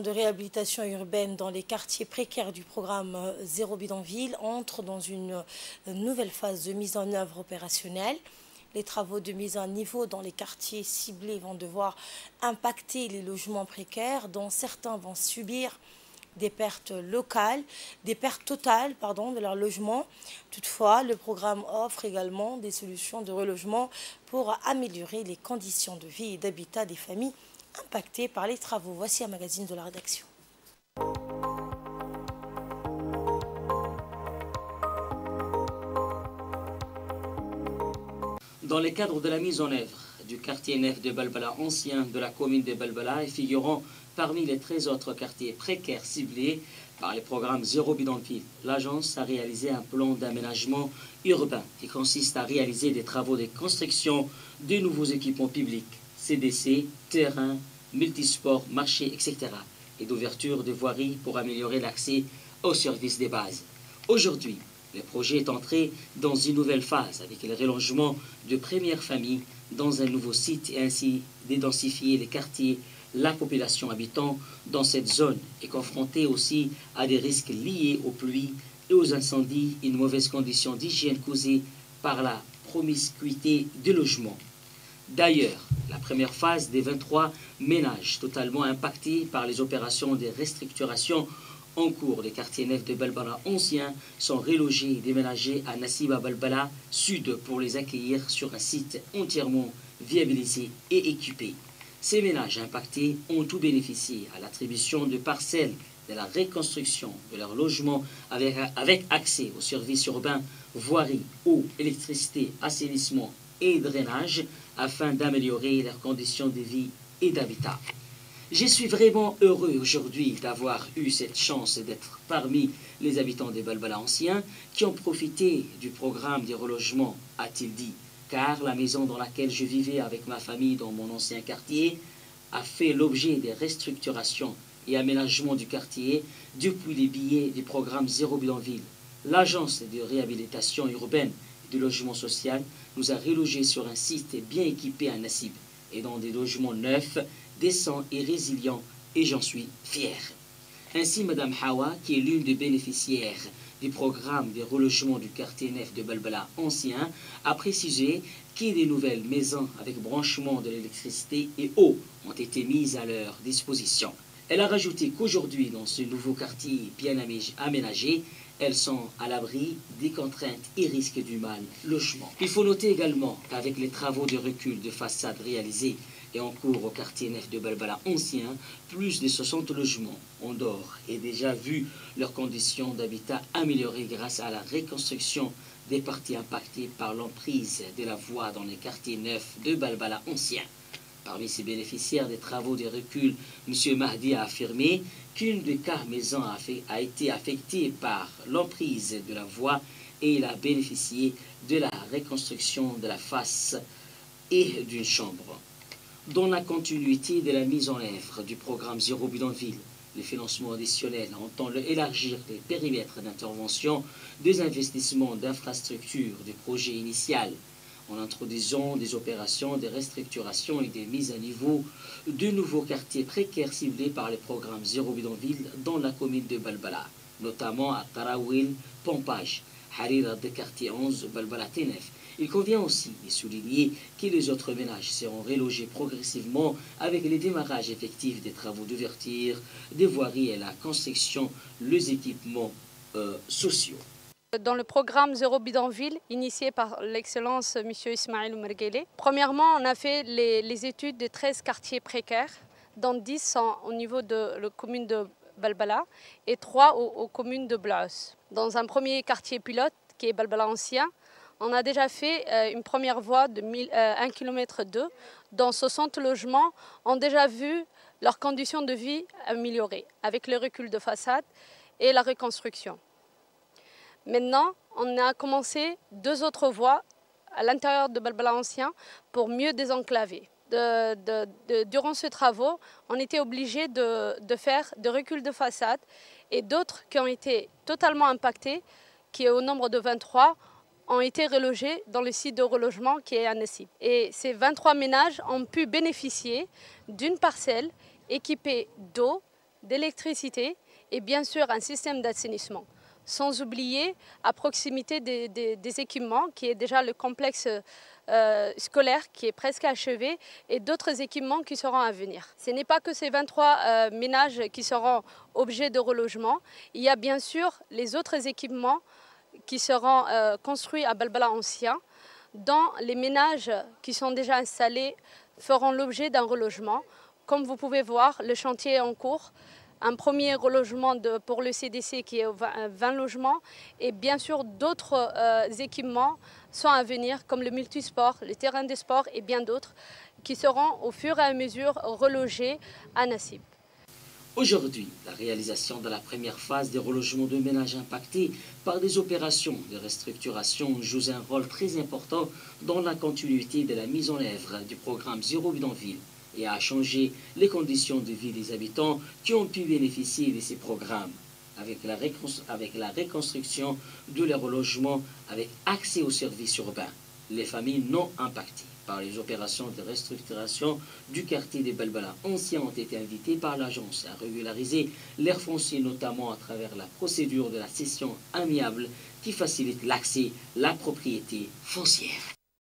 De réhabilitation urbaine dans les quartiers précaires du programme Zéro Bidonville entre dans une nouvelle phase de mise en œuvre opérationnelle. Les travaux de mise à niveau dans les quartiers ciblés vont devoir impacter les logements précaires, dont certains vont subir des pertes locales, des pertes totales de leur logement. Toutefois, le programme offre également des solutions de relogement pour améliorer les conditions de vie et d'habitat des familles impactées par les travaux. Voici un magazine de la rédaction. Dans le cadre de la mise en œuvre du quartier Nef de Balbala ancien de la commune de Balbala et figurant parmi les 13 autres quartiers précaires ciblés par les programmes Zéro Bidonville, l'agence a réalisé un plan d'aménagement urbain qui consiste à réaliser des travaux de construction de nouveaux équipements publics, CDC, terrains, multisports, marchés, etc. et d'ouverture de voiries pour améliorer l'accès aux services de base. Aujourd'hui, le projet est entré dans une nouvelle phase avec le relogement de premières familles dans un nouveau site et ainsi d'édensifier les quartiers. La population habitant dans cette zone est confrontée aussi à des risques liés aux pluies et aux incendies, une mauvaise condition d'hygiène causée par la promiscuité des logements. D'ailleurs, la première phase des 23 ménages totalement impactés par les opérations de restructuration en cours, les quartiers Nef de Balbala anciens sont relogés et déménagés à Nassiba Balbala Sud pour les accueillir sur un site entièrement viabilisé et équipé. Ces ménages impactés ont tout bénéficié à l'attribution de parcelles, de la reconstruction de leur logement avec accès aux services urbains, voirie, eau, électricité, assainissement et drainage afin d'améliorer leurs conditions de vie et d'habitat. Je suis vraiment heureux aujourd'hui d'avoir eu cette chance d'être parmi les habitants des Balbala anciens qui ont profité du programme de relogement, a-t-il dit, car la maison dans laquelle je vivais avec ma famille dans mon ancien quartier a fait l'objet des restructurations et aménagements du quartier depuis les billets du programme Zéro Bidonville. L'agence de réhabilitation urbaine et de logement social nous a relogés sur un site bien équipé à Nassib et dans des logements neufs, décents et résilients, et j'en suis fier. Ainsi, Mme Hawa, qui est l'une des bénéficiaires du programme de relogement du quartier Nef de Balbala ancien, a précisé que des nouvelles maisons avec branchement de l'électricité et eau ont été mises à leur disposition. Elle a rajouté qu'aujourd'hui, dans ce nouveau quartier bien aménagé, elles sont à l'abri des contraintes et risques du mal logement. Il faut noter également qu'avec les travaux de recul de façade réalisés et en cours au quartier Nef de Balbala ancien, plus de 60 logements ont d'or et déjà vu leurs conditions d'habitat améliorées grâce à la reconstruction des parties impactées par l'emprise de la voie dans les quartiers Nef de Balbala ancien. Parmi ces bénéficiaires des travaux de recul, M. Mahdi a affirmé qu'une des 4 maisons a été affectée par l'emprise de la voie et il a bénéficié de la reconstruction de la face et d'une chambre. Dans la continuité de la mise en œuvre du programme Zéro Bidonville, le financement additionnel entend élargir les périmètres d'intervention des investissements d'infrastructures du projet initial en introduisant des opérations de restructuration et des mises à niveau de nouveaux quartiers précaires ciblés par le programme Zéro Bidonville dans la commune de Balbala, notamment à Tarawil, Pompage, Harira de quartier 11, Balbala Tenef. Il convient aussi de souligner que les autres ménages seront relogés progressivement avec le démarrage effectif des travaux d'ouverture, des voiries et la construction, les équipements sociaux. Dans le programme Zéro Bidonville, initié par l'excellence M. Ismaël Oumerguele, premièrement, on a fait les études de 13 quartiers précaires, dont 10 sont au niveau de la commune de Balbala et 3 aux communes de Blaus. Dans un premier quartier pilote, qui est Balbala ancien, on a déjà fait une première voie de 1 km, dont 60 logements ont déjà vu leurs conditions de vie améliorées, avec le recul de façade et la reconstruction. Maintenant, on a commencé 2 autres voies à l'intérieur de Balbala ancien pour mieux désenclaver. Durant ces travaux, on était obligé de faire des reculs de façade et d'autres qui ont été totalement impactés, qui est au nombre de 23, ont été relogés dans le site de relogement qui est à Nassib. Et ces 23 ménages ont pu bénéficier d'une parcelle équipée d'eau, d'électricité et bien sûr un système d'assainissement. Sans oublier à proximité des équipements qui est déjà le complexe scolaire qui est presque achevé et d'autres équipements qui seront à venir. Ce n'est pas que ces 23 ménages qui seront objets de relogement. Il y a bien sûr les autres équipements qui seront construits à Balbala ancien, dont les ménages qui sont déjà installés feront l'objet d'un relogement. Comme vous pouvez voir, le chantier est en cours. Un premier relogement pour le CDC qui est 20 logements et bien sûr d'autres équipements sont à venir comme le multisport, le terrain de sport et bien d'autres qui seront au fur et à mesure relogés à Nassib. Aujourd'hui, la réalisation de la première phase des relogements de ménages impactés par des opérations de restructuration joue un rôle très important dans la continuité de la mise en œuvre du programme Zéro Bidonville et a changé les conditions de vie des habitants qui ont pu bénéficier de ces programmes avec la reconstruction de leurs relogements avec accès aux services urbains. Les familles non impactées par les opérations de restructuration du quartier des Balbala anciens ont été invitées par l'agence à régulariser l'air foncier, notamment à travers la procédure de la cession amiable qui facilite l'accès à la propriété foncière.